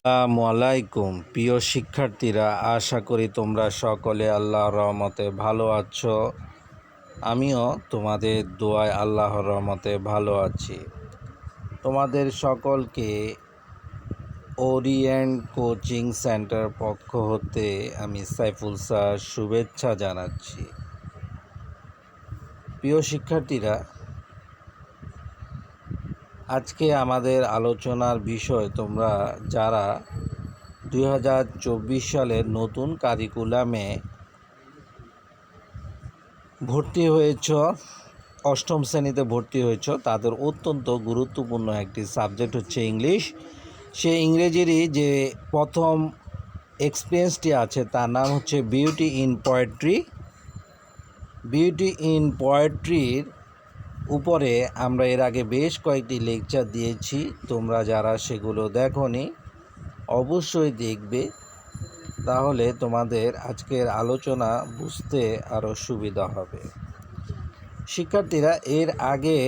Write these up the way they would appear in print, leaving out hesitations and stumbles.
আসসালামু আলাইকুম প্রিয় শিক্ষার্থীরা, আশা করি তোমরা সকলে আল্লাহর রহমতে ভালো আছো। আমিও তোমাদের দোয়ায় আল্লাহর রহমতে ভালো আছি। তোমাদের সকলকে ওরিয়েন্ট কোচিং সেন্টার পক্ষ হতে আমি সাইফুল স্যার শুভেচ্ছা জানাচ্ছি। প্রিয় শিক্ষার্থীরা, আজকে আমাদের আলোচনার বিষয়, তোমরা যারা 2024 সালের নতুন কারিকুলামে ভর্তি হয়েছ, অষ্টম শ্রেণীতে ভর্তি হয়েছ, তাদের অত্যন্ত গুরুত্বপূর্ণ একটি সাবজেক্ট হচ্ছে ইংলিশ। সেই ইংরেজিরই যে প্রথম এক্সপিরিয়েন্সটি আছে তার নাম হচ্ছে beauty in poetry. Beauty in পোয়েট্রির উপরে আমরা এর আগে বেশ কয়েকটি লেকচার দিয়েছি। তোমরা যারা সেগুলো দেখোনি অবশ্যই দেখবে, তাহলে তোমাদের আজকের আলোচনা বুঝতে আরও সুবিধা হবে। শিক্ষার্থীরা, এর আগে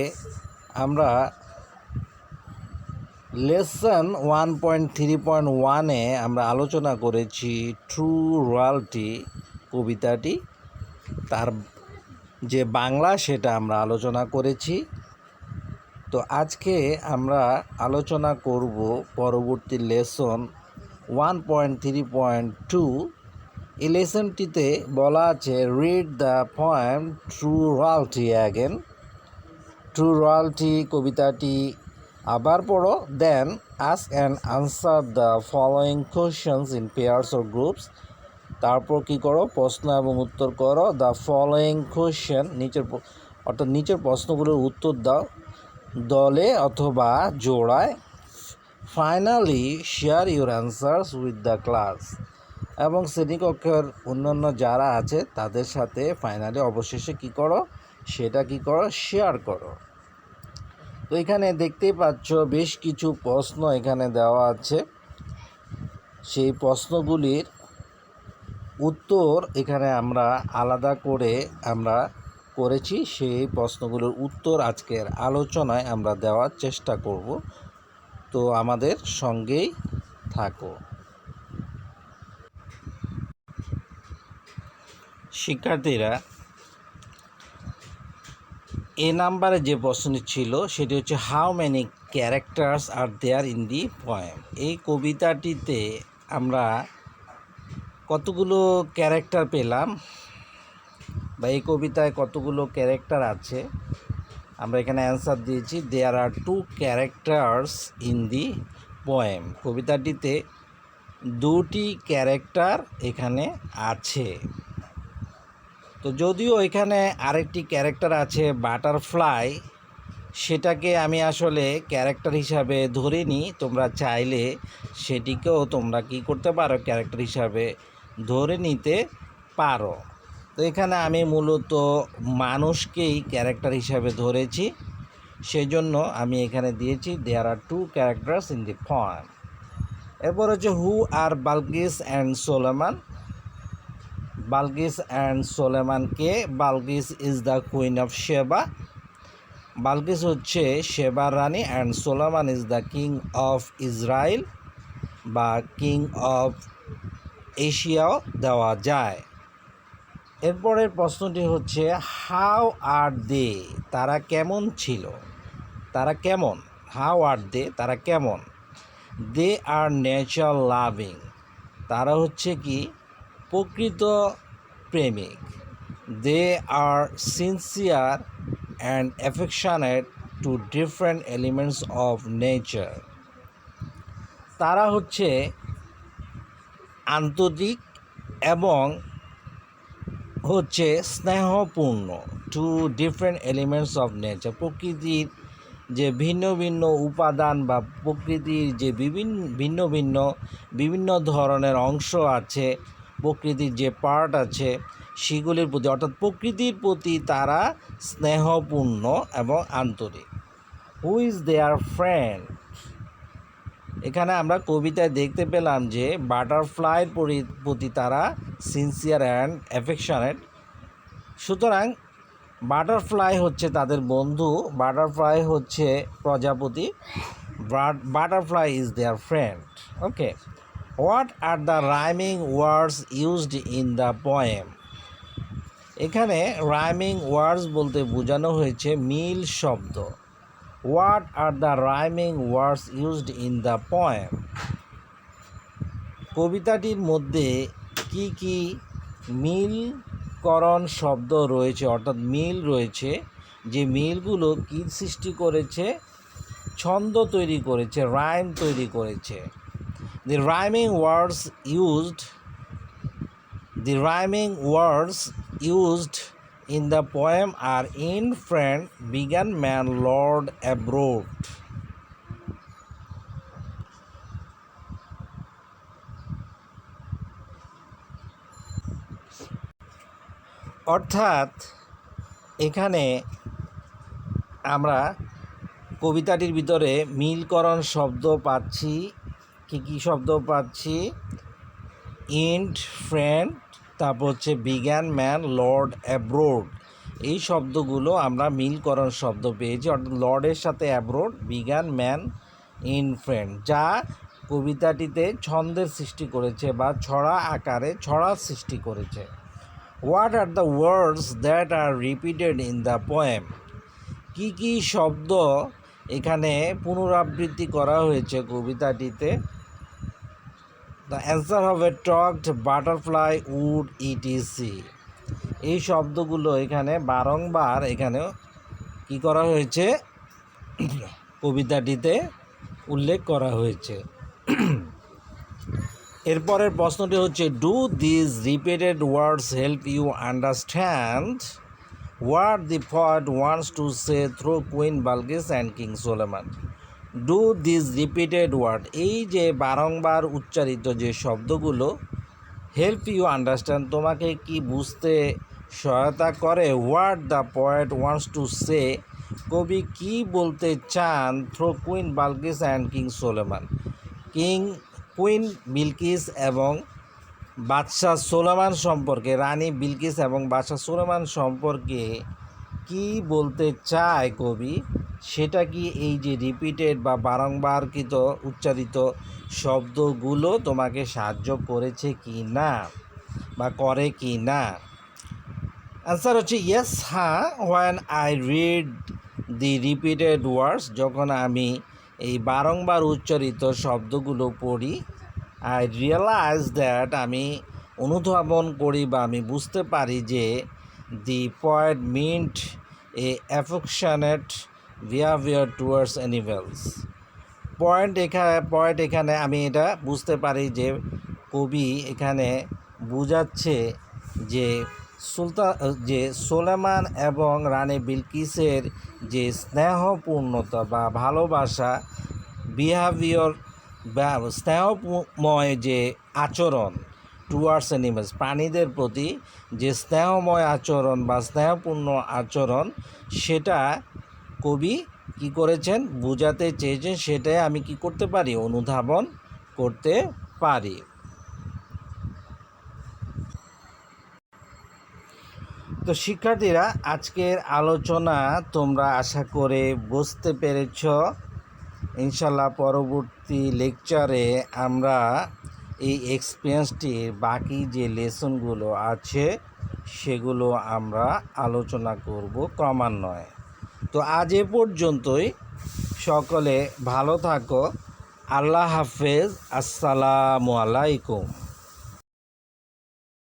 আমরা লেসন 1.3.1-এ আমরা আলোচনা করেছি ট্রু রয়্যালটি কবিতাটি, তার যে বাংলা সেটা আমরা আলোচনা করেছি। তো আজকে আমরা আলোচনা করব পরবর্তী লেসন 1.3.2। এই লেসনটিতে বলা আছে read the poem True Royalty again. True Royalty কবিতাটি আবার পড়ো, then ask and answer the following questions in pairs or groups. তারপর কি করো, প্রশ্ন এবং উত্তর করো। দ্য ফলোয়িং কোয়েশ্চেন, নিচের প্রশ্নগুলোর উত্তর দাও দলে অথবা জোড়ায়। Finally share your answers with the class, এবং শ্রেণীকক্ষের অন্যান্য যারা আছে তাদের সাথে ফাইনালি অবশেষে কি করো, সেটা কি করো, শেয়ার করো। তো এখানে দেখতেই পাচ্ছ বেশ কিছু প্রশ্ন এখানে দেওয়া আছে। সেই প্রশ্নগুলির উত্তর এখানে আমরা আলাদা করে আমরা করেছি। সেই প্রশ্নগুলোর উত্তর আজকের আলোচনায় আমরা দেওয়ার চেষ্টা করব। তো আমাদের সঙ্গেই থাকো। শিক্ষার্থীরা, এ নাম্বারে যে প্রশ্নটি ছিল সেটি হচ্ছে how many characters are there in the poem. এই কবিতাটিতে আমরা কতগুলো ক্যারেক্টার পেলাম, বা এই কবিতায় কতগুলো ক্যারেক্টার আছে, আমরা এখানে অ্যান্সার দিয়েছি there are 2 characters in the poem. কবিতাটিতে 2টি ক্যারেক্টার এখানে আছে। তো যদিও এখানে আরেকটি ক্যারেক্টার আছে বাটারফ্লাই, সেটাকে আমি আসলে ক্যারেক্টার হিসাবে ধরে নিই। তোমরা চাইলে সেটিকেও তোমরা কি করতে পারো, ক্যারেক্টার হিসাবে ধরে নিতে পারো। তো এখানে আমি মূলত মানুষকেই ক্যারেক্টার হিসাবে ধরেছি, সেজন্য আমি এখানে দিয়েছি there are 2 characters in the poem. এরপর হচ্ছে who are Balkis and Solomon. Balkis and Solomon কে? Balkis is the queen of Sheba. Balkis হচ্ছে শেবার রানী, and Solomon is the king of Israel বা কিং অফ এশিয়াও দেওয়া যায়। এরপরের প্রশ্নটি হচ্ছে হাউ আর দে, তারা কেমন ছিল, তারা কেমন। হাউ আর দে, তারা কেমন। দে আর নেচার লাভিং, তারা হচ্ছে কি প্রকৃত প্রেমিক। They are sincere and affectionate two different elements of nature, তারা হচ্ছে আন্তরিক এবং হচ্ছে স্নেহপূর্ণ। Two different elements of nature, প্রকৃতির যে ভিন্ন ভিন্ন উপাদান বা প্রকৃতির যে বিভিন্ন ধরনের অংশ আছে, প্রকৃতির যে পার্ট আছে সেগুলির প্রতি, অর্থাৎ প্রকৃতির প্রতি তারা স্নেহপূর্ণ এবং আন্তরিক। হু ইজ দেয়ার ফ্রেন্ড, এখানে আমরা কবিতায় দেখতে পেলাম যে বাটারফ্লাইয়ের প্রতি তারা সিনসিয়ার অ্যান্ড অ্যাফেকশনেট। সুতরাং বাটারফ্লাই হচ্ছে তাদের বন্ধু, বাটারফ্লাই হচ্ছে প্রজাপতি, butterfly is their friend. Okay. What are the rhyming words used in the poem? এখানে রাইমিং ওয়ার্ডস বলতে বোঝানো হয়েছে মিল শব্দ। What are the rhyming words used in the poem? কবিতাটির মধ্যে কি কি মিলকরণ শব্দ রয়েছে, অর্থাৎ মিল রয়েছে, যে মিলগুলো কি সৃষ্টি করেছে? ছন্দ তৈরি করেছে, রাইম তৈরি করেছে। The rhyming words used in the poem are in friend, began, man, lord, abroad. অর্থাৎ এখানে আমরা কবিতাটির ভিতরে মিলকরণ শব্দ পাচ্ছি। কি কি শব্দ পাচ্ছি? ইন্ড, ফ্রেন্ড, তারপর হচ্ছে বিগ্যান, ম্যান, লর্ড, অ্যাব্রোড। এই শব্দগুলো আমরা মিলকরণ শব্দ পেয়েছি, অর্থাৎ লর্ডের সাথে abroad, began, man, in, friend, যা কবিতাটিতে ছন্দের সৃষ্টি করেছে বা ছড়া আকারে ছড়ার সৃষ্টি করেছে। What are the words that are repeated in the poem? কি কি শব্দ এখানে পুনরাবৃত্তি করা হয়েছে কবিতাটিতে? দ্য অ্যান্সার হবে টকড, বাটারফ্লাই, উড, ইটিসি। এই শব্দগুলো এখানে বারংবার এখানে কি করা হয়েছে? কবিতাটিতে উল্লেখ করা হয়েছে। এরপরের প্রশ্নটি হচ্ছে, do this repeated words help you understand what the poet wants to say through queen Balkis and king Solomon? Do this repeated word, এই যে বারংবার উচ্চারিত যে শব্দগুলো, হেল্প ইউ আন্ডারস্ট্যান্ড, তোমাকে কি বুঝতে সহায়তা করে? What the poet wants to say, কবি কি বলতে চান through queen Balkis and king Solomon, queen Bilkis এবং বাদশাহ সোলেমান সম্পর্কে, রানী বিলকিস এবং বাদশাহ সোলেমান সম্পর্কে কি বলতে চায় কবি, সেটা কি এই যে রিপিটেড বা বারংবারকৃত উচ্চারিত শব্দগুলো তোমাকে সাহায্য করেছে কি না বা করে কি না? অ্যান্সার হচ্ছে ইয়েস, হ্যাঁ। When I read the repeated words, যখন আমি এই বারংবার উচ্চারিত শব্দগুলো পড়ি, আই রিয়েলাইজ দ্যাট, আমি অনুধাবন করি বা আমি বুঝতে পারি যে the poet mint A affectionate behaviour towards animals. Point এখানে আমি এটা বুঝতে পারি যে কবি এখানে বুঝাচ্ছে যে সোলেমান এবং রানী বিলকিসের যে স্নেহপূর্ণতা বা ভালোবাসা, বিহেভিয়ার বা স্নেহময় যে আচরণ টুয়ার্ডস অ্যানিমেলস, প্রাণীদের প্রতি যে স্নেহময় আচরণ বা স্নেহপূর্ণ আচরণ, সেটা কবি কি করেছেন? বোঝাতে চেয়েছেন। সেটাই আমি কি করতে পারি? অনুধাবন করতে পারি। তো শিক্ষার্থীরা, আজকের আলোচনা তোমরা আশা করে বুঝতে পেরেছ। ইনশাল্লাহ পরবর্তী লেকচারে আমরা এই এক্সপিরিয়েন্সটির বাকি যে লেসনগুলো আছে সেগুলো আমরা আলোচনা করব ক্রমান্বয়ে। তো আজ এ পর্যন্তই। সকলে ভালো থাকো। আল্লাহ হাফেজ। আসসালামু আলাইকুম।